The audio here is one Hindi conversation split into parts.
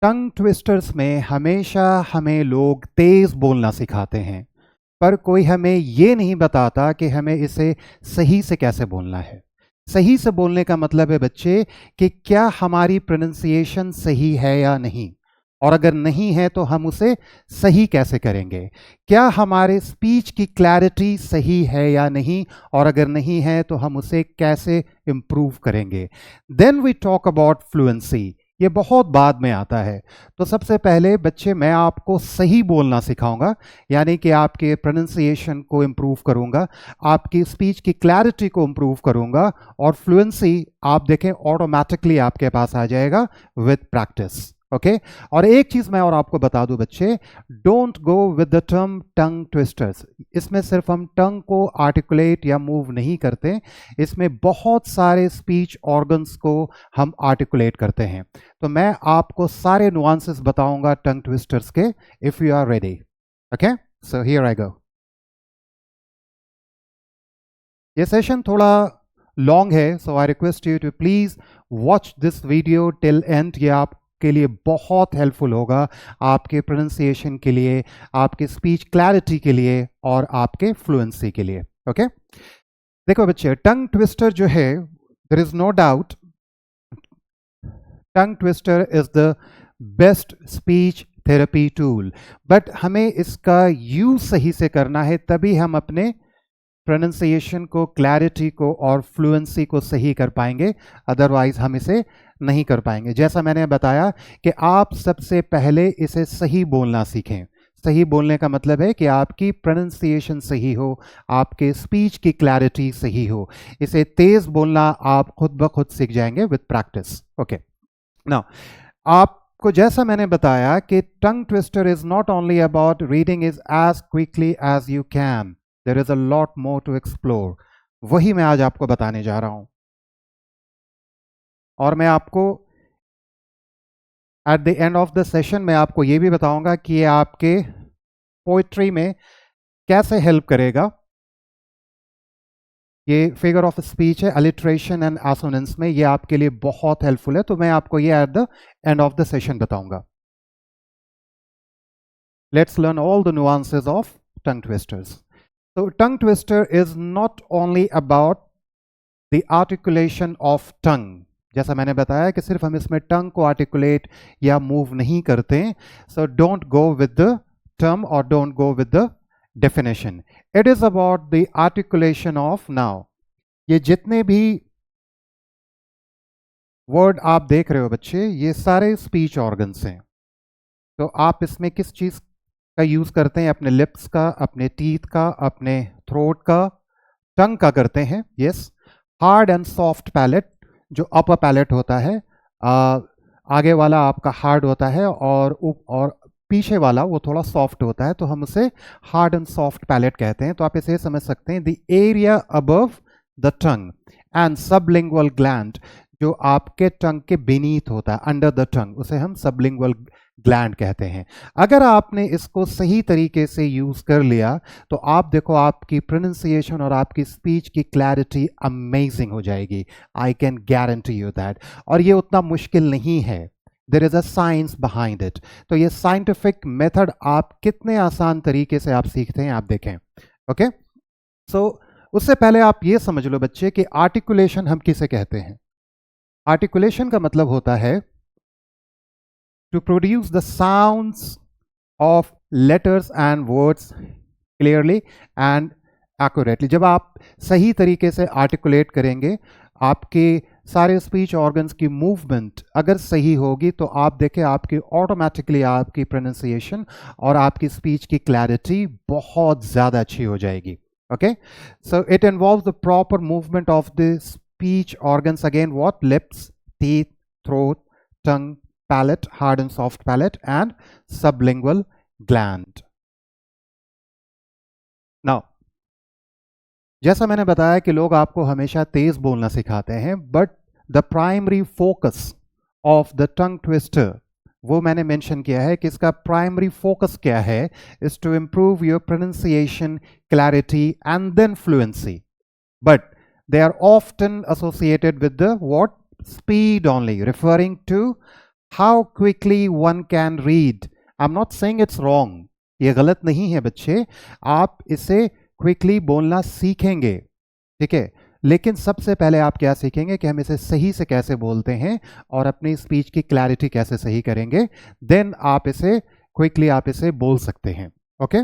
टंग ट्विस्टर्स में हमेशा हमें लोग तेज बोलना सिखाते हैं, पर कोई हमें ये नहीं बताता कि हमें इसे सही से कैसे बोलना है। सही से बोलने का मतलब है बच्चे कि क्या हमारी प्रोनाउंसिएशन सही है या नहीं, और अगर नहीं है तो हम उसे सही कैसे करेंगे। क्या हमारे स्पीच की क्लैरिटी सही है या नहीं, और अगर नहीं है तो हम उसे कैसे इम्प्रूव करेंगे। Then we talk about fluency. ये बहुत बाद में आता है। तो सबसे पहले बच्चे मैं आपको सही बोलना सिखाऊंगा, यानी कि आपके प्रोनाउंसिएशन को इम्प्रूव करूंगा, आपकी स्पीच की क्लैरिटी को इम्प्रूव करूंगा, और फ्लुएंसी आप देखें ऑटोमेटिकली आपके पास आ जाएगा विद प्रैक्टिस। ओके और एक चीज मैं और आपको बता दूं बच्चे, don't go with the term tongue twisters. इसमें सिर्फ हम टंग को आर्टिकुलेट या मूव नहीं करते, इसमें बहुत सारे स्पीच ऑर्गन्स को हम आर्टिकुलेट करते हैं। तो मैं आपको सारे नुआंसेस बताऊंगा टंग ट्विस्टर्स के, if you are ready. Okay so here I go. ये सेशन थोड़ा लॉन्ग है, so I request you to please watch this video till end. ये आपके लिए बहुत हेल्पफुल होगा, आपके प्रोनाउंसिएशन के लिए, आपके स्पीच क्लैरिटी के लिए, और आपके फ्लुएंसी के लिए। ओके देखो बच्चे, टंग ट्विस्टर जो है, there is no doubt, tongue twister is the best speech therapy tool. But हमें इसका यूज सही से करना है, तभी हम अपने प्रोनाउंसिएशन को, क्लैरिटी को और फ्लुएंसी को सही कर पाएंगे, अदरवाइज हम इसे नहीं कर पाएंगे। जैसा मैंने बताया कि आप सबसे पहले इसे सही बोलना सीखें। सही बोलने का मतलब है कि आपकी प्रोनाउंसिएशन सही हो, आपके स्पीच की क्लैरिटी सही हो। इसे तेज बोलना आप खुद ब खुद सीख जाएंगे विद प्रैक्टिस। ओके नाउ, आपको जैसा मैंने बताया कि tongue twister is not only about reading is as quickly as you can, there is a lot more to explore. वही मैं आज आपको बताने जा रहा हूं, और मैं आपको eight the end of the session मैं आपको ये भी बताऊंगा कि ये आपके पोइट्री में कैसे हेल्प करेगा। ये फिगर ऑफ स्पीच है, अलिट्रेशन एंड एसोनेंस में, ये आपके लिए बहुत हेल्पफुल है। तो मैं आपको ये at the end of the session बताऊंगा। Let's learn all the nuances of tongue twisters. So tongue twister is not only about the articulation of tongue. जैसा मैंने बताया कि सिर्फ हम इसमें टंग को आर्टिकुलेट या मूव नहीं करते। So don't go with the term or don't go with the definition. It is about the articulation of now. ये जितने भी वर्ड आप देख रहे हो बच्चे, ये सारे स्पीच ऑर्गन्स हैं। तो आप इसमें किस चीज का यूज करते हैं? अपने लिप्स का, अपने टीथ का, अपने थ्रोट का, टंग का करते हैं। Yes, hard and soft palate, जो अपर पैलेट होता है, आगे वाला आपका हार्ड होता है और पीछे वाला वो थोड़ा सॉफ्ट होता है, तो हम उसे हार्ड एंड सॉफ्ट पैलेट कहते हैं। तो आप इसे समझ सकते हैं, the area above the tongue and sublingual gland, जो आपके टंग के बीनीथ होता है, अंडर द टंग, उसे हम सबलिंगुअल ग्लैंड कहते हैं। अगर आपने इसको सही तरीके से यूज कर लिया तो आप देखो आपकी प्रोनाउंसिएशन और आपकी स्पीच की क्लैरिटी अमेजिंग हो जाएगी। I can guarantee you that. और ये उतना मुश्किल नहीं है, there is a science behind it. तो ये साइंटिफिक मेथड आप कितने आसान तरीके से आप सीखते हैं, आप देखें। ओके सो उससे पहले आप ये समझ लो बच्चे कि आर्टिकुलेशन हम किसे कहते हैं। आर्टिकुलेशन का मतलब होता है to produce the sounds of letters and words clearly and accurately. जब आप सही तरीके से आर्टिकुलेट करेंगे, आपके सारे स्पीच ऑर्गन्स की मूवमेंट अगर सही होगी, तो आप देखें आपकी ऑटोमेटिकली आपकी प्रोनाउंसिएशन और आपकी स्पीच की क्लैरिटी बहुत ज़्यादा अच्छी हो जाएगी। Okay so it involves the proper movement of the speech organs, again what, lips, teeth, throat, tongue, palate, hard and soft palate, and sublingual gland. Now, जैसा मैंने बताया कि लोग आपको हमेशा तेज बोलना सिखाते हैं, but the primary focus of the tongue twister, वो मैंने मेंशन किया है कि इसका प्राइमरी फोकस क्या है, is to improve your pronunciation, clarity and then fluency, but they are often associated with the what, speed only, referring to how quickly one can read. I am not saying it's wrong, ये गलत नहीं है बच्चे, आप इसे क्विकली बोलना सीखेंगे, ठीक है, लेकिन सबसे पहले आप क्या सीखेंगे कि हम इसे सही से कैसे बोलते हैं और अपनी स्पीच की क्लैरिटी कैसे सही करेंगे, देन आप इसे क्विकली आप इसे बोल सकते हैं। ओके,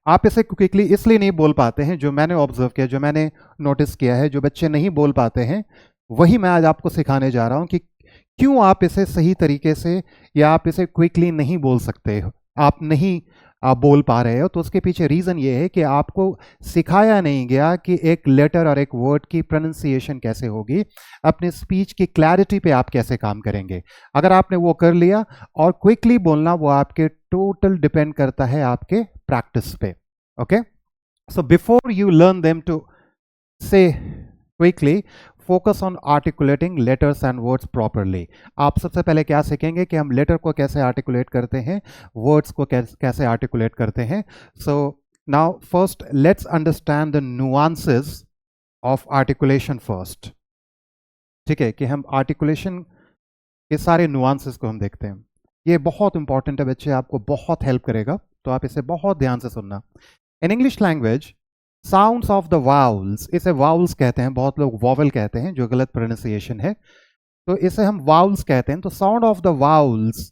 आप इसे क्विकली इसलिए नहीं बोल पाते हैं, जो मैंने ऑब्जर्व किया, जो मैंने नोटिस किया है, जो बच्चे नहीं बोल पाते हैं वही मैं आज आपको सिखाने जा रहा हूं कि क्यों आप इसे सही तरीके से या आप इसे क्विकली नहीं बोल सकते हो, आप नहीं आप बोल पा रहे हो। तो उसके पीछे रीज़न ये है कि आपको सिखाया नहीं गया कि एक लेटर और एक वर्ड की प्रोनाउंसिएशन कैसे होगी, अपने स्पीच की क्लैरिटी पे आप कैसे काम करेंगे। अगर आपने वो कर लिया, और क्विकली बोलना वो आपके टोटल डिपेंड करता है आपके प्रैक्टिस पे। Okay, so before you learn them to say quickly, focus on articulating letters and words properly. आप सबसे पहले क्या सीखेंगे कि हम लेटर को कैसे आर्टिकुलेट करते हैं, वर्ड्स को कैसे आर्टिकुलेट करते हैं। So now first let's understand the nuances of articulation first, ठीक है, कि हम आर्टिकुलेशन के सारे नुआंसेस को हम देखते हैं। ये बहुत इंपॉर्टेंट है बच्चे, आपको बहुत हेल्प करेगा, तो आप इसे बहुत ध्यान से सुनना। In English language sounds of the vowels, इसे वाउल्स कहते हैं, बहुत लोग वॉवल कहते हैं जो गलत प्रोनाउंसिएशन है, तो इसे हम वाउल्स कहते हैं। तो sound of the vowels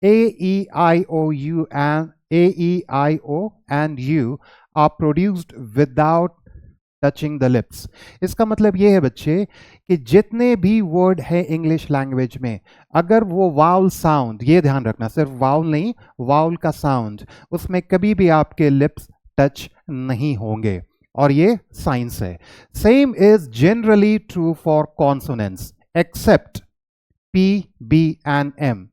A-E-I-O-U and A-E-I-O and U are produced without touching the lips. इसका मतलब ये है बच्चे कि जितने भी वर्ड है इंग्लिश लैंग्वेज में, अगर वो वाउल साउंड, ये ध्यान रखना, सिर्फ वाउल नहीं, वाउल का साउंड, उसमें कभी भी आपके लिप्स टच नहीं होंगे, और ये साइंस है। Same is generally true for consonants except P, B and M.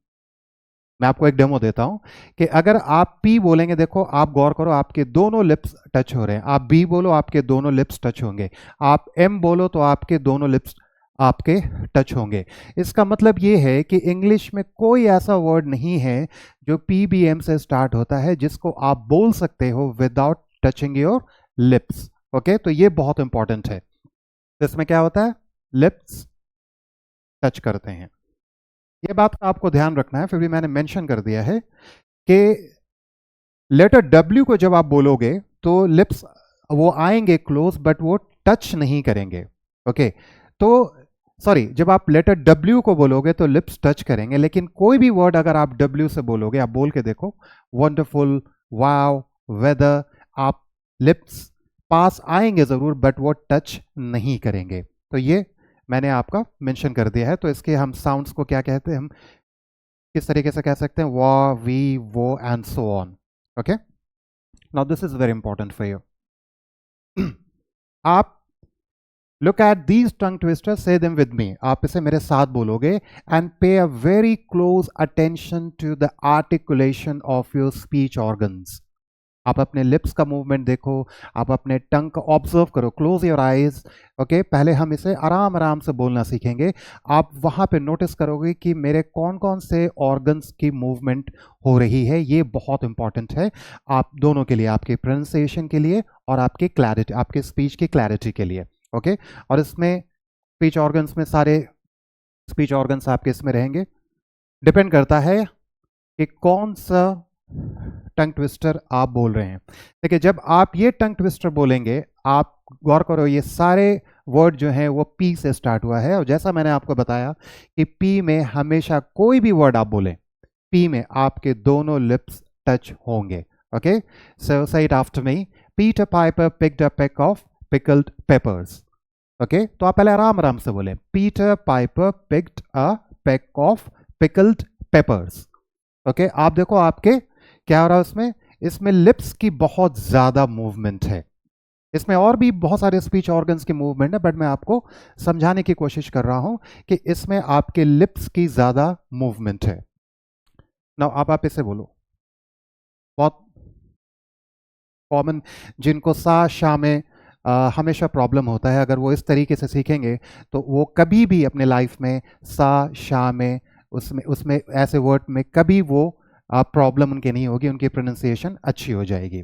मैं आपको एक डेमो देता हूं कि अगर आप पी बोलेंगे, देखो आप गौर करो, आपके दोनों लिप्स टच हो रहे हैं। आप बी बोलो, आपके दोनों लिप्स टच होंगे। आप एम बोलो तो आपके दोनों लिप्स आपके टच होंगे। इसका मतलब ये है कि इंग्लिश में कोई ऐसा वर्ड नहीं है जो पी बी एम से स्टार्ट होता है जिसको आप बोल सकते हो without touching your lips. Okay, तो ये बहुत इंपॉर्टेंट है। तो इसमें क्या होता है, लिप्स टच करते हैं, ये बात का आपको ध्यान रखना है। फिर भी मैंने मेंशन कर दिया है कि लेटर W को जब आप बोलोगे तो लिप्स वो आएंगे क्लोज, बट वो टच नहीं करेंगे। ओके, तो सॉरी, जब आप लेटर W को बोलोगे तो लिप्स टच करेंगे, लेकिन कोई भी वर्ड अगर आप W से बोलोगे, आप बोल के देखो, वंडरफुल, वाव, वेदर, आप लिप्स पास आएंगे जरूर, बट वो टच नहीं करेंगे। तो ये मैंने आपका मेंशन कर दिया है। तो इसके हम साउंड्स को क्या कहते हैं, हम किस तरीके से कह सकते हैं, वा, वी, वो and so on. Okay, now this is very important for you. आप look at these tongue twisters, say them with me, आप इसे मेरे साथ बोलोगे, and pay a very close attention to the articulation of your speech organs. आप अपने लिप्स का मूवमेंट देखो, आप अपने टंग का ऑब्जर्व करो, क्लोज योर आईज। ओके, पहले हम इसे आराम आराम से बोलना सीखेंगे। आप वहां पे नोटिस करोगे कि मेरे कौन कौन से ऑर्गन्स की मूवमेंट हो रही है, ये बहुत इंपॉर्टेंट है आप दोनों के लिए, आपके प्रोनाउंसिएशन के लिए और आपके क्लैरिटी, आपके स्पीच की क्लैरिटी के लिए। ओके, और इसमें स्पीच ऑर्गन्स में सारे स्पीच ऑर्गन्स आपके इसमें रहेंगे। डिपेंड करता है कि कौन सा टंग ट्विस्टर आप बोल रहे हैं। देखिए, जब आप ये टंग ट्विस्टर बोलेंगे, आप गौर करो, ये सारे वर्ड जो हैं वो पी से स्टार्ट हुआ है, और जैसा मैंने आपको बताया कि पी में हमेशा कोई भी वर्ड आप बोलें, पी में आपके दोनों लिप्स टच होंगे। ओके, सो से it after me, Peter Piper picked a peck of pickled papers. Okay, तो आप पहले आराम आराम से बोलें, Peter Piper picked a peck of pickled papers. Okay, आप देखो आपके क्या हो रहा है उसमें, इसमें लिप्स की बहुत ज्यादा मूवमेंट है। इसमें और भी बहुत सारे स्पीच ऑर्गन्स की मूवमेंट है, बट मैं आपको समझाने की कोशिश कर रहा हूं कि इसमें आपके लिप्स की ज्यादा मूवमेंट है। नाउ आप इसे बोलो, बहुत कॉमन, जिनको सा शा में हमेशा प्रॉब्लम होता है, अगर वो इस तरीके से सीखेंगे तो वो कभी भी अपने लाइफ में सा शा में उसमें उसमें ऐसे वर्ड में कभी वो प्रॉब्लम उनके नहीं होगी, उनकी प्रोनाउंसिएशन अच्छी हो जाएगी।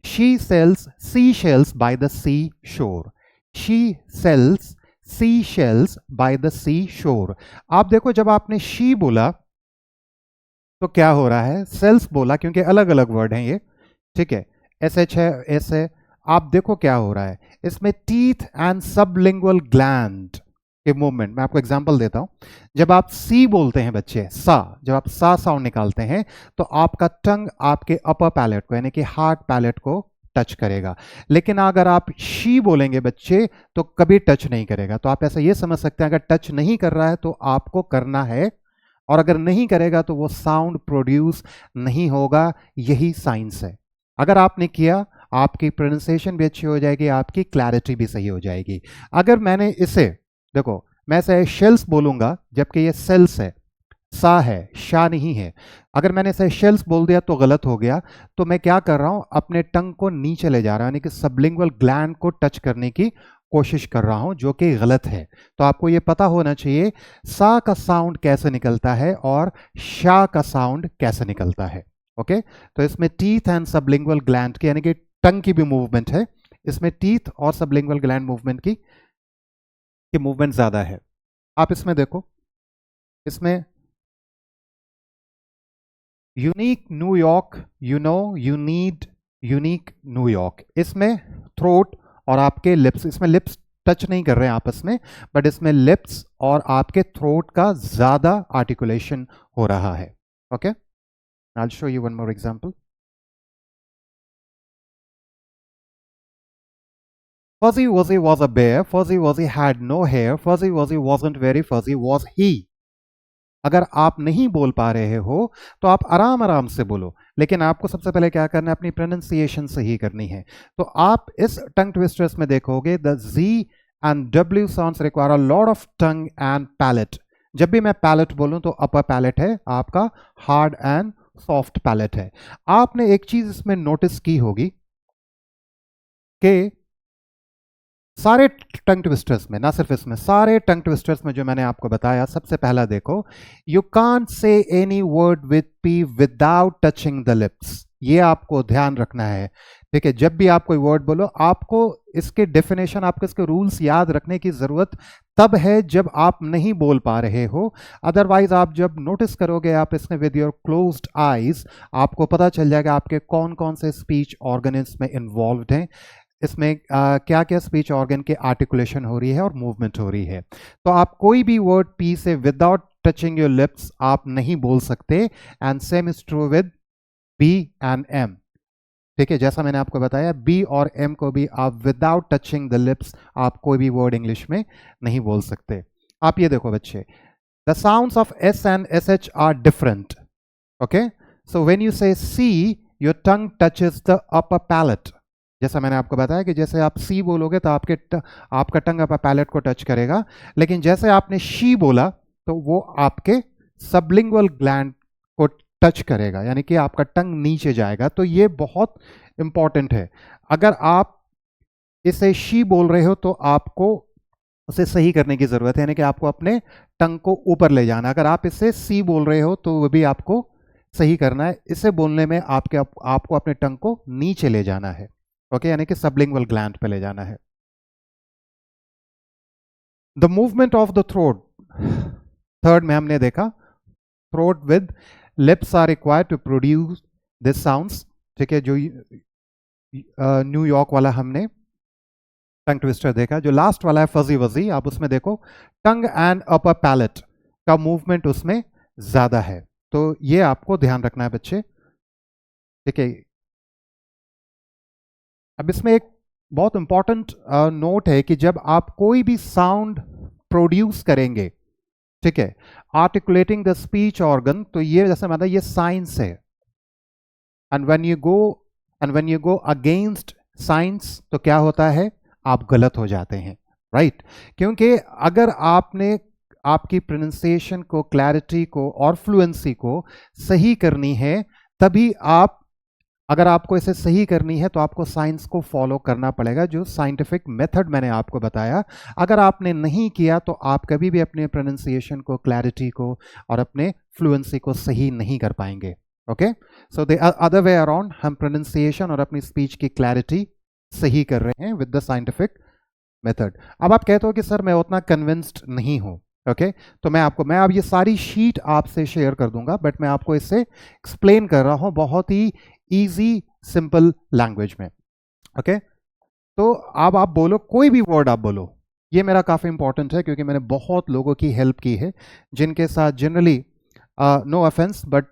She sells seashells by the sea shore. She sells sea shells by the sea shore. आप देखो जब आपने शी बोला तो क्या हो रहा है, सेल्स बोला क्योंकि अलग अलग वर्ड हैं ये, ठीक है, एस एच है, एस है। आप देखो क्या हो रहा है, इसमें टीथ एंड सबलिंगुअल ग्लैंड के मूवमेंट, मैं आपको एग्जांपल देता हूं। जब आप सी बोलते हैं बच्चे, सा, जब आप सा साउंड निकालते हैं तो आपका टंग आपके अपर पैलेट को यानी कि हार्ड पैलेट को टच करेगा। लेकिन अगर आप शी बोलेंगे बच्चे तो कभी टच नहीं करेगा। तो आप ऐसा ये समझ सकते हैं, अगर टच नहीं कर रहा है तो आपको करना है, और अगर नहीं करेगा तो वो साउंड प्रोड्यूस नहीं होगा। यही साइंस है। अगर आपने किया, आपकी प्रोनाउंसिएशन भी अच्छी हो जाएगी, आपकी क्लैरिटी भी सही हो जाएगी। अगर मैंने इसे, देखो मैं इसे शेल्स बोलूंगा जबकि ये सेल्स है, सा है, शा नहीं है। अगर मैंने इसे शेल्स बोल दिया तो गलत हो गया। तो मैं क्या कर रहा हूं, अपने टंग को नीचे ले जा रहा हूं, यानी कि सबलिंगुअल ग्लैंड को टच करने की कोशिश कर रहा हूं, जो कि गलत है। तो आपको यह पता होना चाहिए सा का साउंड कैसे निकलता है और शा का साउंड कैसे निकलता है। ओके, तो इसमें टीथ एंड सबलिंगुअल ग्लैंड की यानी कि टंग की भी मूवमेंट है, इसमें टीथ और सबलिंगुअल ग्लैंड मूवमेंट की मूवमेंट ज्यादा है। आप इसमें देखो, इसमें unique New York, you know you need unique New York, इसमें थ्रोट और आपके लिप्स, इसमें लिप्स टच नहीं कर रहे हैं आपस में, बट इसमें लिप्स और आपके थ्रोट का ज्यादा आर्टिकुलेशन हो रहा है। Okay, I will show you one more example. Fuzzy Wuzzy was a bear. Fuzzy Wuzzy had no hair. Fuzzy Wuzzy wasn't very fuzzy, was he? अगर आप नहीं बोल पा रहे हो तो आप आराम आराम से बोलो, लेकिन आपको सबसे पहले क्या करना है, अपनी प्रोनाउंसिएशन सही करनी है। तो आप इस टंग ट्विस्टर्स में देखोगे the G and W sounds require a lot of tongue and palate. जब भी मैं पैलेट बोलूं तो अपर पैलेट है आपका, हार्ड एंड सॉफ्ट पैलेट है। आपने एक चीज इसमें नोटिस की होगी कि सारे टंग ट्विस्टर्स में, ना सिर्फ इसमें, सारे टंग ट्विस्टर्स में जो मैंने आपको बताया, सबसे पहला देखो, you can't say any word with P without touching the lips. ये आपको ध्यान रखना है, ठीक है। जब भी आप कोई वर्ड बोलो, आपको इसके डेफिनेशन, आपको इसके रूल्स याद रखने की जरूरत तब है जब आप नहीं बोल पा रहे हो। अदरवाइज आप जब नोटिस करोगे, आप इसमें विद योर क्लोज्ड आईज, आपको पता चल जाएगा आपके कौन कौन से स्पीच ऑर्गन्स में इन्वॉल्व हैं, इसमें क्या क्या स्पीच ऑर्गन के आर्टिकुलेशन हो रही है और मूवमेंट हो रही है। तो आप कोई भी वर्ड पी से विदाउट टचिंग योर लिप्स आप नहीं बोल सकते। And same is true with B and M, ठीक है। जैसा मैंने आपको बताया, बी और एम को भी आप विदाउट टचिंग द लिप्स आप कोई भी वर्ड इंग्लिश में नहीं बोल सकते। आप ये देखो बच्चे, the sounds of S and S H are different. Okay, so when you say sea, your tongue touches the upper palate. जैसा मैंने आपको बताया कि जैसे आप सी बोलोगे तो आपका टंग अपर पैलेट को टच करेगा, लेकिन जैसे आपने शी बोला तो वो आपके सबलिंगुअल ग्लैंड को टच करेगा, यानी कि आपका टंग नीचे जाएगा। तो ये बहुत इंपॉर्टेंट है। अगर आप इसे शी बोल रहे हो तो आपको उसे सही करने की जरूरत है, यानी कि आपको अपने टंग को ऊपर ले जाना। अगर आप इसे सी बोल रहे हो तो वो भी आपको सही करना है। इसे बोलने में आपको अपने टंग को नीचे ले जाना है, ओके, यानी कि सबलिंगुअल ग्लैंड पे ले जाना है। The movement of the throat, third में हमने देखा, throat with lips are required to produce this sounds, ठीक है। जो न्यूयॉर्क वाला हमने टंग ट्विस्टर देखा। जो लास्ट वाला है फजी वजी, आप उसमें देखो टंग एंड अपर पैलेट का मूवमेंट उसमें ज्यादा है। तो ये आपको ध्यान रखना है बच्चे, ठीक है। अब इसमें एक बहुत इंपॉर्टेंट नोट है कि जब आप कोई भी साउंड प्रोड्यूस करेंगे, ठीक है, आर्टिकुलेटिंग द स्पीच ऑर्गन, तो ये जैसे मतलब ये साइंस है। And when you go against science तो क्या होता है, आप गलत हो जाते हैं, राइट। क्योंकि अगर आपने आपकी प्रोनाउंसिएशन को, क्लैरिटी को और फ्लुएंसी को सही करनी है, तभी आप, अगर आपको इसे सही करनी है तो आपको साइंस को फॉलो करना पड़ेगा, जो साइंटिफिक मेथड मैंने आपको बताया। अगर आपने नहीं किया तो आप कभी भी अपने प्रोनाउंसिएशन को, क्लैरिटी को और अपने फ्लुएंसी को सही नहीं कर पाएंगे। Okay, so the other way around, हम प्रोनाउंसिएशन और अपनी स्पीच की क्लैरिटी सही कर रहे हैं विद द साइंटिफिक मेथड। अब आप कहते हो कि सर मैं उतना कन्विंस्ड नहीं हूं, ओके तो मैं अब ये सारी शीट आपसे शेयर कर दूंगा, बट मैं आपको इससे एक्सप्लेन कर रहा हूं बहुत ही इजी सिंपल लैंग्वेज में, ओके तो अब आप बोलो, कोई भी वर्ड आप बोलो। ये मेरा काफ़ी इंपॉर्टेंट है क्योंकि मैंने बहुत लोगों की हेल्प की है जिनके साथ generally, no offence but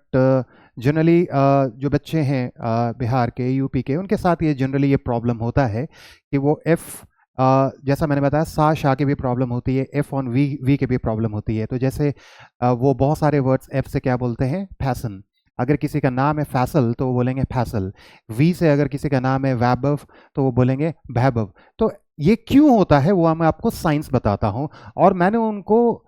generally जो बच्चे हैं बिहार के, यूपी के, उनके साथ ये जनरली ये प्रॉब्लम होता है कि वो एफ, जैसा मैंने बताया सा शाह की भी प्रॉब्लम होती है, एफ ऑन वी वी की भी प्रॉब्लम होती है। तो जैसे वो बहुत सारे वर्ड्स एफ से क्या बोलते हैं, फैशन। अगर किसी का नाम है फैसल तो वो बोलेंगे फैसल। वी से अगर किसी का नाम है वैभव तो वो बोलेंगे वैभव। तो ये क्यों होता है वो मैं आपको साइंस बताता हूँ, और मैंने उनको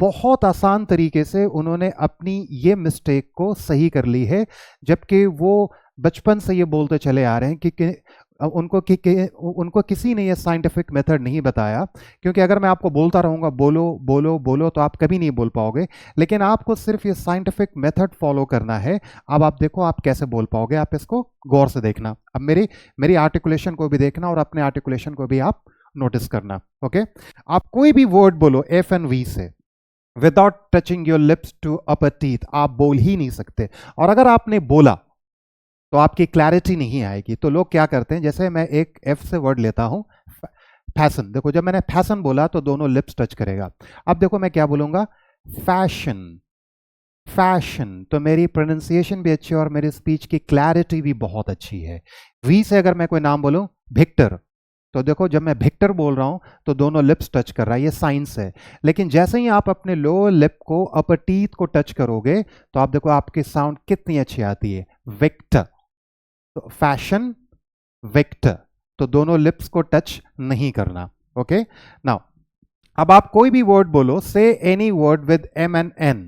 बहुत आसान तरीके से उन्होंने अपनी ये मिस्टेक को सही कर ली है, जबकि वो बचपन से ये बोलते चले आ रहे हैं कि उनको किसी ने ये साइंटिफिक मेथड नहीं बताया। क्योंकि अगर मैं आपको बोलता रहूँगा बोलो बोलो बोलो तो आप कभी नहीं बोल पाओगे, लेकिन आपको सिर्फ ये साइंटिफिक मेथड फॉलो करना है। अब आप देखो आप कैसे बोल पाओगे, आप इसको गौर से देखना। अब मेरी आर्टिकुलेशन को भी देखना और अपने आर्टिकुलेशन को भी आप नोटिस करना, ओके। आप कोई भी वर्ड बोलो एफ एंड वी से, without touching your lips to upper teeth, आप बोल ही नहीं सकते। और अगर आपने बोला तो आपकी क्लैरिटी नहीं आएगी। तो लोग क्या करते हैं, जैसे मैं एक एफ से वर्ड लेता हूं फैशन, देखो जब मैंने फैशन बोला तो दोनों लिप्स टच करेगा। अब देखो मैं क्या बोलूंगा, फैशन, फैशन, तो मेरी प्रोनाउंसिएशन भी अच्छी है और मेरी स्पीच की क्लैरिटी भी बहुत अच्छी है। वी से अगर मैं कोई नाम बोलूं विक्टर, तो देखो जब मैं विक्टर बोल रहा हूं तो दोनों लिप्स टच कर रहा है, ये साइंस है। लेकिन जैसे ही आप अपने लोअर लिप को अपर टीथ को टच करोगे तो आप देखो आपकी साउंड कितनी अच्छी आती है, विक्टर। तो फैशन, विक्टर, तो दोनों लिप्स को टच नहीं करना, ओके। नाउ अब आप कोई भी वर्ड बोलो, say any word with M and N,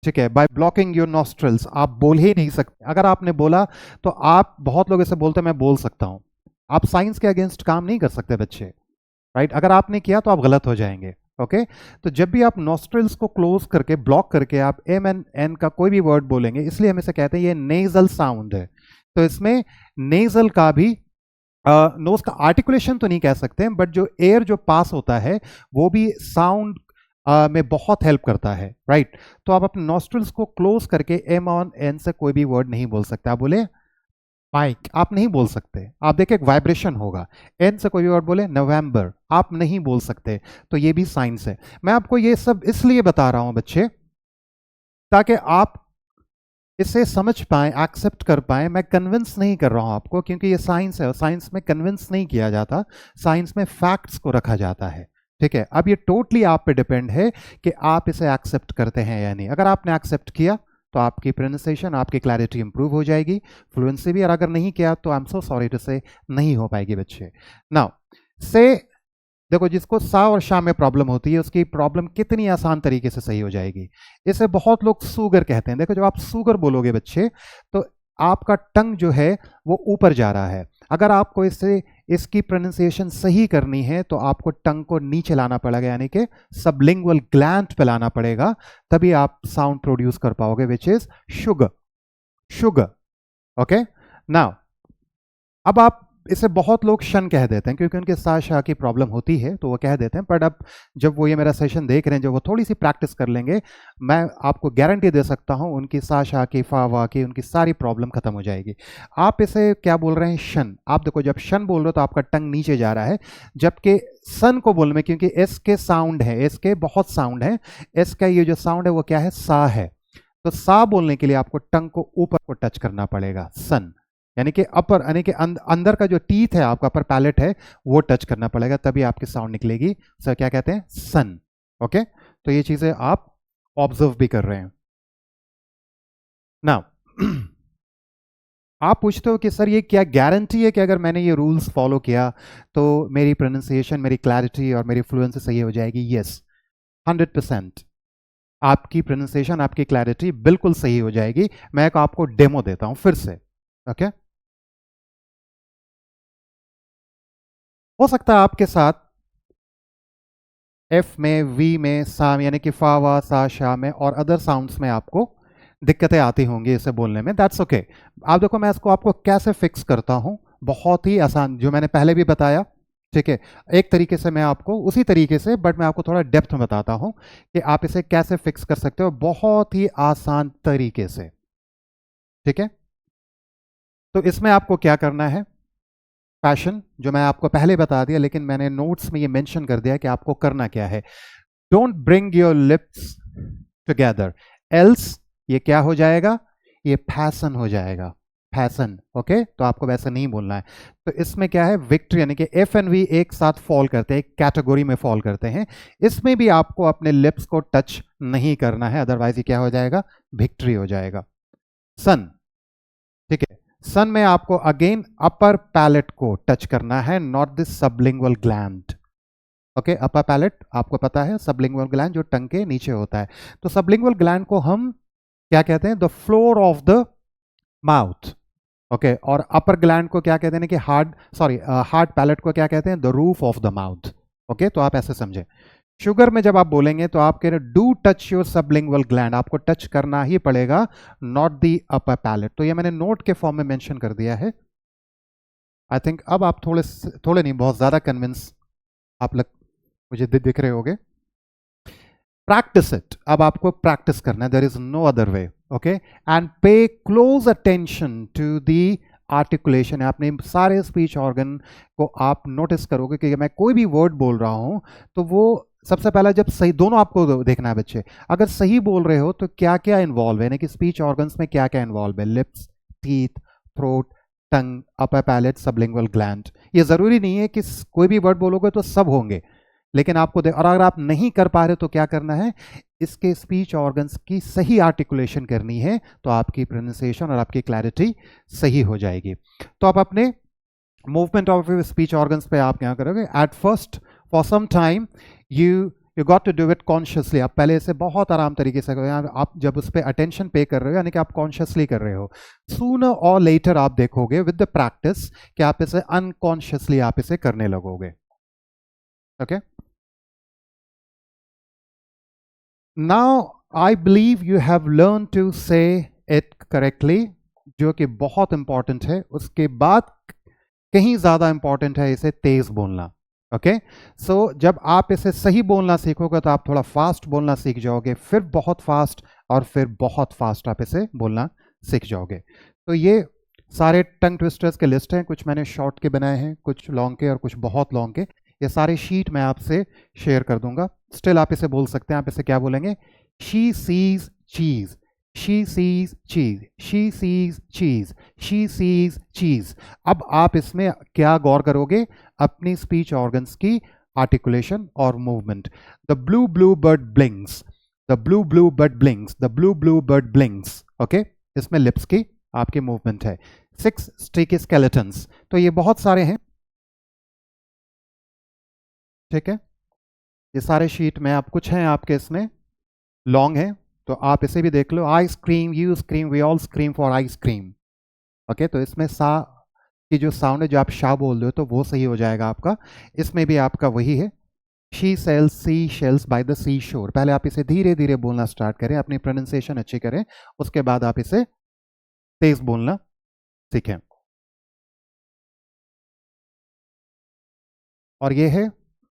ठीक है, बाय ब्लॉकिंग योर नॉस्ट्रल्स, आप बोल ही नहीं सकते। अगर आपने बोला तो आप, बहुत लोग ऐसे बोलते हैं मैं बोल सकता हूं, आप साइंस के अगेंस्ट काम नहीं कर सकते बच्चे, राइट। अगर आपने किया तो आप गलत हो जाएंगे, ओके। तो जब भी आप नॉस्ट्रल्स को क्लोज करके, ब्लॉक करके आप एम एंड एन का कोई भी वर्ड बोलेंगे, इसलिए हम इसे कहते हैं ये नेजल साउंड है। तो इसमें नेजल का भी, नोज का आर्टिकुलेशन तो नहीं कह सकते, बट जो एयर जो पास होता है वो भी साउंड में बहुत हेल्प करता है, राइट। तो आप अपने नॉस्ट्रल्स को क्लोज करके एम ऑन एन से कोई भी वर्ड नहीं बोल सकते। आप बोले माइक, आप नहीं बोल सकते, आप देखिए एक वाइब्रेशन होगा। एन से कोई भी वर्ड बोले नवंबर, आप नहीं बोल सकते। तो ये भी साइंस है। मैं आपको ये सब इसलिए बता रहा हूं बच्चे, ताकि आप इसे समझ पाएं, एक्सेप्ट कर पाएं। मैं कन्विंस नहीं कर रहा हूं आपको, क्योंकि ये साइंस है और साइंस में कन्विंस नहीं किया जाता, साइंस में फैक्ट्स को रखा जाता है, ठीक है। अब ये टोटली आप पे डिपेंड है कि आप इसे एक्सेप्ट करते हैं या नहीं। अगर आपने एक्सेप्ट किया तो आपकी प्रोनाउंसिएशन, आपकी क्लैरिटी इंप्रूव हो जाएगी, फ्लुएंसी भी। और अगर नहीं किया तो I am so sorry to say, नहीं हो पाएगी बच्चे। नाउ से, देखो जिसको सा और शा में प्रॉब्लम होती है उसकी प्रॉब्लम कितनी आसान तरीके से सही हो जाएगी। इसे बहुत लोग सुगर कहते हैं। देखो जब आप सुगर बोलोगे बच्चे तो आपका टंग जो है वो ऊपर जा रहा है। अगर आपको इसकी प्रोनाउंसिएशन सही करनी है तो आपको टंग को नीचे लाना पड़ेगा, यानी कि सबलिंगुअल ग्लैंड पे लाना पड़ेगा, तभी आप साउंड प्रोड्यूस कर पाओगे, which is sugar, sugar, okay. Now अब आप, इसे बहुत लोग शन कह देते हैं क्योंकि उनके सा शाह की प्रॉब्लम होती है तो वो कह देते हैं। बट अब जब वो ये मेरा सेशन देख रहे हैं, जब वो थोड़ी सी प्रैक्टिस कर लेंगे, मैं आपको गारंटी दे सकता हूं उनकी सा शाह की, फा वा की, उनकी सारी प्रॉब्लम खत्म हो जाएगी। आप इसे क्या बोल रहे हैं, शन। आप देखो जब शन बोल रहे हो तो आपका टंग नीचे जा रहा है, जबकि सन को बोलने में, क्योंकि एस के साउंड है, एस के बहुत साउंड है, एस का ये जो साउंड है वो क्या है, सा है। तो सा बोलने के लिए आपको टंग को ऊपर को टच करना पड़ेगा, सन, यानी कि अपर, यानी कि अंदर का जो टीथ है आपका, अपर पैलेट है, वो टच करना पड़ेगा, तभी आपकी साउंड निकलेगी। सर क्या कहते हैं, सन, ओके। तो ये चीजें आप ऑब्जर्व भी कर रहे हैं। नाउ आप पूछते हो कि सर ये क्या गारंटी है कि अगर मैंने ये रूल्स फॉलो किया तो मेरी प्रोनाउंसिएशन, मेरी क्लैरिटी और मेरी फ्लुएंसी सही हो जाएगी। यस, 100% आपकी प्रोनाउंसिएशन, आपकी क्लैरिटी बिल्कुल सही हो जाएगी। मैं एक आपको डेमो देता हूं फिर से, ओके। हो सकता है आपके साथ एफ में, वी में, सा यानी कि फा वा सा शा में और अदर साउंड्स में आपको दिक्कतें आती होंगी इसे बोलने में। That's okay. आप देखो मैं इसको आपको कैसे फिक्स करता हूं, बहुत ही आसान, जो मैंने पहले भी बताया ठीक है, एक तरीके से मैं आपको उसी तरीके से, बट मैं आपको थोड़ा डेप्थ में बताता हूं कि आप इसे कैसे फिक्स कर सकते हो बहुत ही आसान तरीके से। ठीक है, तो इसमें आपको क्या करना है, पैशन जो मैं आपको पहले बता दिया, लेकिन मैंने नोट्स में ये मेंशन कर दिया कि आपको करना क्या है। Don't bring your lips together, else ये क्या हो जाएगा, ये फैशन हो जाएगा, फैशन। ओके, तो आपको वैसे नहीं बोलना है। तो इसमें क्या है, विक्ट्री यानी कि एफ एंड वी एक साथ फॉल करते हैं, एक कैटेगरी में फॉल करते हैं। इसमें भी आपको अपने लिप्स को टच नहीं करना है, अदरवाइज ये क्या हो जाएगा, विक्ट्री हो जाएगा। सन, ठीक है, सन में आपको अगेन अपर पैलेट को टच करना है, not this sublingual gland. Okay, upper palate आपको पता है, सबलिंगुअल ग्लैंड जो टंग के नीचे होता है। तो सबलिंगुअल ग्लैंड को हम क्या कहते हैं, the floor of the mouth. Okay, और अपर ग्लैंड को क्या कहते हैं कि हार्ड पैलेट को क्या कहते हैं, the roof of the mouth. Okay, तो आप ऐसे समझे। शुगर में जब आप बोलेंगे तो आप कह रहे do touch your sublingual gland, आपको टच करना ही पड़ेगा, नॉट द अपर पैलेट। तो ये मैंने नोट के फॉर्म में मेंशन कर दिया है। आई थिंक अब आप थोड़े थोड़े नहीं, बहुत ज्यादा कन्विंस आप लग मुझे दिख रहे होगे। प्रैक्टिस इट, अब आपको प्रैक्टिस करना है, there is no other way. Okay, and pay close attention to the articulation. अपने सारे स्पीच ऑर्गन को आप नोटिस करोगे कि मैं कोई भी वर्ड बोल रहा हूं तो वो सबसे पहला जब सही, दोनों आपको देखना है बच्चे, अगर सही बोल रहे हो तो क्या क्या इन्वॉल्व है, यानी कि स्पीच ऑर्गन्स में क्या क्या इन्वॉल्व है, लिप्स, टीथ, थ्रोट, टंग, अपर पैलेट, सबलिंगुअल ग्लैंड। ये जरूरी नहीं है कि कोई भी वर्ड बोलोगे तो सब होंगे, लेकिन आपको और अगर आप नहीं कर पा रहे तो क्या करना है, इसके स्पीच ऑर्गन्स की सही आर्टिकुलेशन करनी है, तो आपकी प्रोनाउंसिएशन और आपकी क्लैरिटी सही हो जाएगी। तो आप अपने मूवमेंट ऑफ स्पीच ऑर्गन्स पे आप क्या करोगे, at first for some time you got to do it consciously. आप पहले इसे बहुत आराम तरीके से करो, आप जब उस पर अटेंशन पे कर रहे हो यानी कि आप कॉन्शियसली कर रहे हो। सूनर और लेटर आप देखोगे विद द प्रैक्टिस कि आप इसे अनकॉन्शियसली आप इसे करने लगोगे। Okay, now I believe you have learn to say it correctly, जो कि बहुत इंपॉर्टेंट है। उसके बाद कहीं ज्यादा इंपॉर्टेंट है इसे तेज बोलना। ओके, सो जब आप इसे सही बोलना सीखोगे तो आप थोड़ा फास्ट बोलना सीख जाओगे, फिर बहुत फास्ट, और फिर बहुत फास्ट आप इसे बोलना सीख जाओगे। तो ये सारे टंग ट्विस्टर्स के लिस्ट हैं, कुछ मैंने शॉर्ट के बनाए हैं, कुछ लॉन्ग के और कुछ बहुत लॉन्ग के। ये सारे शीट मैं आपसे शेयर कर दूंगा। स्टिल आप इसे बोल सकते हैं, आप इसे क्या बोलेंगे, शी सीज चीज, शी सीज चीज, शी सीज चीज, शी सीज चीज। अब आप इसमें क्या गौर करोगे, अपनी स्पीच ऑर्गन्स की आर्टिकुलेशन और movement. The blue blue bird blinks, the blue blue bird blinks, the blue blue bird blinks. Okay, इसमें लिप्स की आपकी मूवमेंट है। 6 स्टिकी स्केलेटन्स, तो ये बहुत सारे हैं। ठीक है, ये सारे शीट में आप कुछ हैं आपके इसमें लॉन्ग है, तो आप इसे भी देख लो। I scream, you scream, we all scream for ice cream. Okay, तो इसमें सा की जो साउंड है, जो आप शाह बोल रहे हो तो वो सही हो जाएगा आपका। इसमें भी आपका वही है, she sells sea shells by the sea shore. पहले आप इसे धीरे धीरे बोलना स्टार्ट करें, अपनी प्रोनाउंसिएशन अच्छी करें, उसके बाद आप इसे तेज बोलना सीखें। और ये है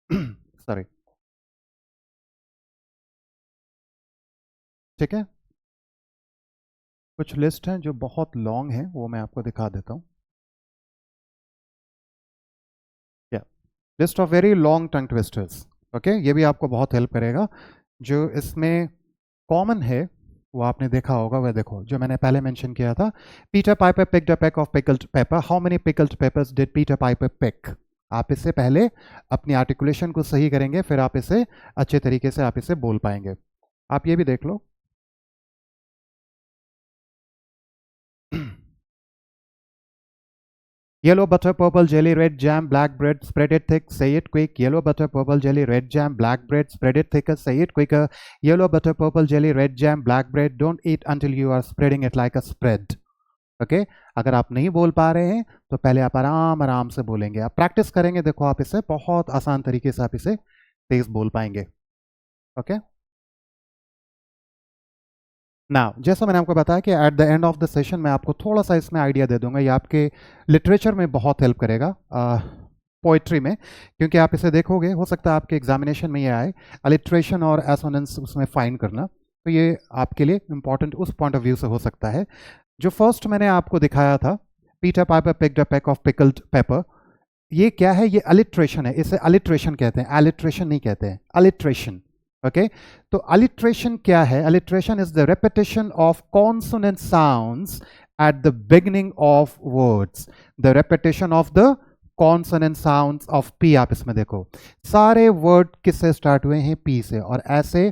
सॉरी, ठीक है, कुछ लिस्ट हैं जो बहुत लॉन्ग हैं, वो मैं आपको दिखा देता हूँ। List of very long tongue twisters. Okay, ये भी आपको बहुत हेल्प करेगा। जो इसमें कॉमन है वो आपने देखा होगा, वह देखो जो मैंने पहले मेंशन किया था, Peter Piper picked a peck of pickled pepper, how many pickled peppers did Peter Piper pick. आप इससे पहले अपनी आर्टिकुलेशन को सही करेंगे, फिर आप इसे अच्छे तरीके से आप इसे बोल पाएंगे। आप ये भी देख लो Yellow butter, purple jelly, red jam, black bread, spread it thick, say it quick. Yellow butter, purple jelly, red jam, black bread, spread it thicker, say it quicker. Yellow butter, purple jelly, red jam, black bread. Don't eat until you are spreading it like a spread. Okay, अगर आप नहीं बोल पा रहे हैं तो पहले आप आराम आराम से बोलेंगे, आप प्रैक्टिस करेंगे, देखो आप इसे बहुत आसान तरीके से आप इसे तेज बोल पाएंगे। ओके, ना जैसा मैंने आपको बताया कि eight the end of the session मैं आपको थोड़ा सा इसमें आइडिया दे दूंगा, ये आपके लिटरेचर में बहुत हेल्प करेगा। पोइट्री में, क्योंकि आप इसे देखोगे, हो सकता है आपके एग्जामिनेशन में ये आए, अलिट्रेशन और एसोनेंस उसमें फाइंड करना, तो ये आपके लिए इंपॉर्टेंट उस पॉइंट ऑफ व्यू से हो सकता है। जो फर्स्ट मैंने आपको दिखाया था, Peter Piper picked a peck of pickled paper, ये क्या है? ये अलिट्रेशन है, इसे अलिट्रेशन कहते हैं, एलिट्रेशन नहीं कहते हैं, अलिट्रेशन। ओके, तो अलिट्रेशन क्या है? Alliteration is the repetition of consonant sounds at the beginning of words, the repetition of the consonant sounds of P. आप इसमें देखो, सारे वर्ड किससे स्टार्ट हुए हैं? पी से, और ऐसे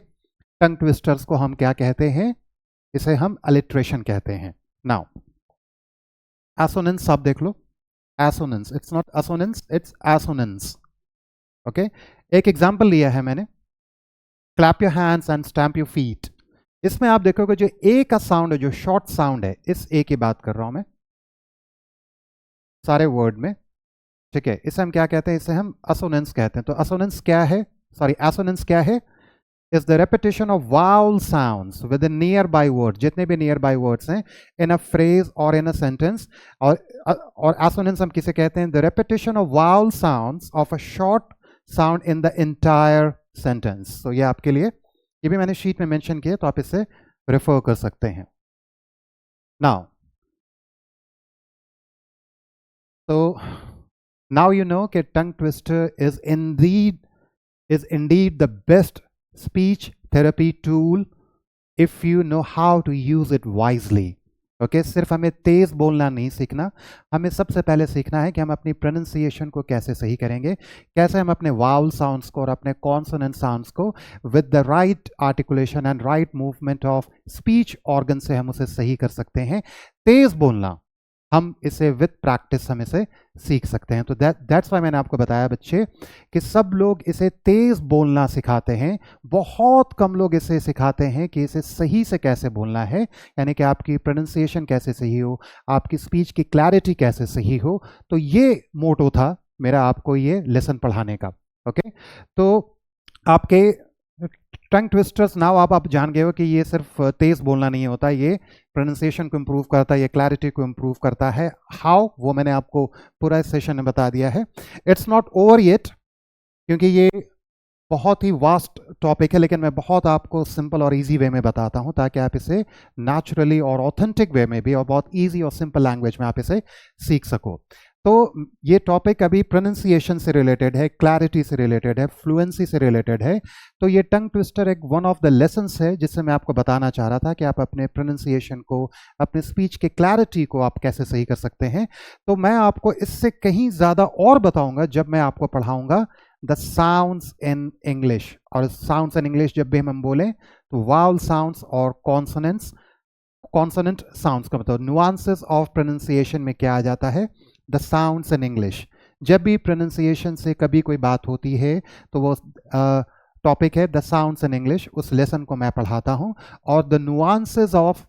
टंग ट्विस्टर्स को हम क्या कहते हैं? इसे हम अलिट्रेशन कहते हैं। नाउ एसोनेंस आप देख लो, assonance, it's not assonance, it's assonance. Okay, एक एग्जांपल लिया है मैंने, clap your hands and stamp your feet. इसमें आप देखोगे जो ए का साउंड है, जो शॉर्ट साउंड है, इस ए की बात कर रहा हूं मैं सारे वर्ड में, ठीक है, इसे हम क्या कहते हैं? इसे हम असोनेंस कहते हैं। तो असोनेंस क्या है? सॉरी, एसोनेंस क्या है? Is the repetition of vowel sounds with in near by word, जितने भी नियर बाई वर्ड्स हैं इन अ फ्रेज और इन अ सेंटेंस। और एसोनेंस हम किसे कहते हैं? The repetition of vowel sounds of a short sound in the entire sentence. तो ये आपके लिए, ये भी मैंने शीट में मेंशन किया, तो आप इसे रेफर कर सकते हैं। नाउ तो नाउ यू नो कि tongue twister is indeed the best speech therapy tool if you know how to use it wisely. Okay, सिर्फ हमें तेज बोलना नहीं सीखना, हमें सबसे पहले सीखना है कि हम अपनी प्रोनाउंसिएशन को कैसे सही करेंगे, कैसे हम अपने वाउल साउंड्स को और अपने कॉन्सोनेंट साउंड्स को with the right articulation and right movement of speech organ से हम उसे सही कर सकते हैं। तेज बोलना हम इसे विद प्रैक्टिस हम इसे सीख सकते हैं। तो दैट्स वाई मैंने आपको बताया बच्चे कि सब लोग इसे तेज बोलना सिखाते हैं, बहुत कम लोग इसे सिखाते हैं कि इसे सही से कैसे बोलना है, यानी कि आपकी प्रोनाउंसिएशन कैसे सही हो, आपकी स्पीच की क्लैरिटी कैसे सही हो। तो ये मोटो था मेरा आपको ये लेसन पढ़ाने का। ओके, तो आपके टंग ट्विस्टर्स नाउ आप जान गए हो कि ये सिर्फ तेज बोलना नहीं होता, ये प्रोनाउंसिएशन को इम्प्रूव करता है, ये क्लैरिटी को इम्प्रूव करता है। हाउ, वो मैंने आपको पूरा इस सेशन में बता दिया है। इट्स नॉट ओवर येट, क्योंकि ये बहुत ही वास्ट टॉपिक है, लेकिन मैं बहुत आपको सिंपल और इजी वे में बताता हूं ताकि आप इसे नेचुरली और ऑथेंटिक वे में भी और बहुत इजी और सिंपल लैंग्वेज में आप इसे सीख सको। तो ये टॉपिक अभी प्रोनाउंसिएशन से रिलेटेड है, क्लैरिटी से रिलेटेड है, फ्लुएंसी से रिलेटेड है। तो ये टंग ट्विस्टर एक वन ऑफ द लेसन्स है जिससे मैं आपको बताना चाह रहा था कि आप अपने प्रोनाउंसिएशन को, अपने स्पीच के क्लैरिटी को आप कैसे सही कर सकते हैं। तो मैं आपको इससे कहीं ज़्यादा और बताऊंगा जब मैं आपको पढ़ाऊंगा द साउंड्स इन इंग्लिश। और साउंड्स इन इंग्लिश जब भी हम बोलें तो वाउल साउंड्स और कॉन्सोनेंट्स, कॉन्सोनेंट साउंड्स का मतलब नुआंसेस ऑफ प्रोनाउंसिएशन में क्या आ जाता है? The sounds in English. जब भी प्रोनाउंसिएशन से कभी कोई बात होती है तो वो टॉपिक है द साउंड्स इन इंग्लिश, उस लेसन को मैं पढ़ाता हूँ। और द नुआंसेस ऑफ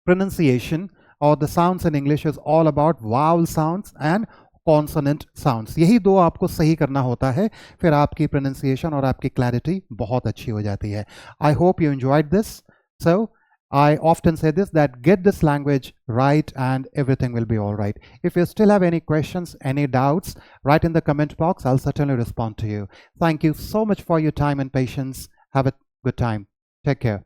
प्रोनाउंसिएशन और the sounds in English is all about vowel sounds and consonant sounds. यही दो आपको सही करना होता है, फिर आपकी प्रोनाउंसिएशन और आपकी क्लैरिटी बहुत अच्छी हो जाती है। I hope you enjoyed this. So I often say this, that get this language right and everything will be all right. If you still have any questions, any doubts, write in the comment box. I'll certainly respond to you. Thank you so much for your time and patience. Have a good time. Take care.